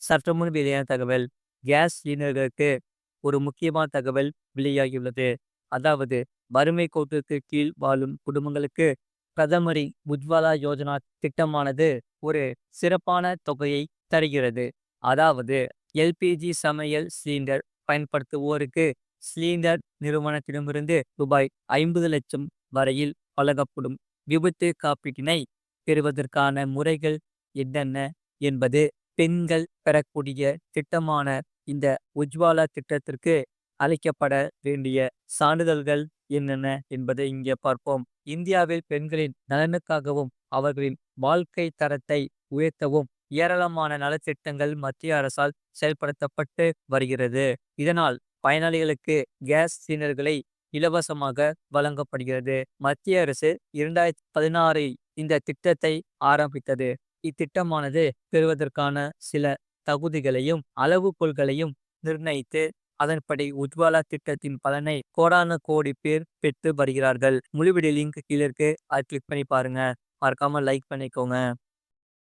சற்றுமுன் வெளியான தகவல். கேஸ் சிலிண்டர்களுக்கு ஒரு முக்கியமான தகவல் வெளியாகியுள்ளது. அதாவது, வறுமை கோட்டிற்கு கீழ் வாழும் குடும்பங்களுக்கு பிரதமரின் உஜ்வாலா யோஜனா திட்டமானது ஒரு சிறப்பான தொகையை தருகிறது. அதாவது, எல்பிஜி சமையல் சிலிண்டர் பயன்படுத்துவோருக்கு சிலிண்டர் நிறுவனத்திடமிருந்து ரூபாய் 50 லட்சம் வரையில் வழங்கப்படும் விபத்து காப்பீட்டினை பெறுவதற்கான முறைகள் என்னென்ன என்பது, பெண்கள் பெறக்கூடிய திட்டமான இந்த உஜ்வாலா திட்டத்திற்கு அளிக்கப்பட வேண்டிய சான்றிதழ்கள் என்னென்ன என்பதை இங்கே பார்ப்போம். இந்தியாவில் பெண்களின் நலனுக்காகவும் அவர்களின் வாழ்க்கை தரத்தை உயர்த்தவும் ஏராளமான நலத்திட்டங்கள் மத்திய அரசால் செயல்படுத்தப்பட்டு வருகிறது. இதனால் பயனாளிகளுக்கு கேஸ் சிலிண்டர்களை இலவசமாக வழங்கப்படுகிறது. மத்திய அரசு 2016 இந்த திட்டத்தை ஆரம்பித்தது. இத்திட்டமானது பெறுவதற்கான சில தகுதிகளையும் அளவுகோல்களையும் நிர்ணயித்து, அதன்படி உஜ்வாலா திட்டத்தின் பலனை கோடான கோடி பேர் பெற்று வருகிறார்கள். முழு வீடியோ லிங்க் கீழே இருக்கு. அதை கிளிக் பண்ணி பாருங்க. மறக்காம லைக் பண்ணிக்கோங்க.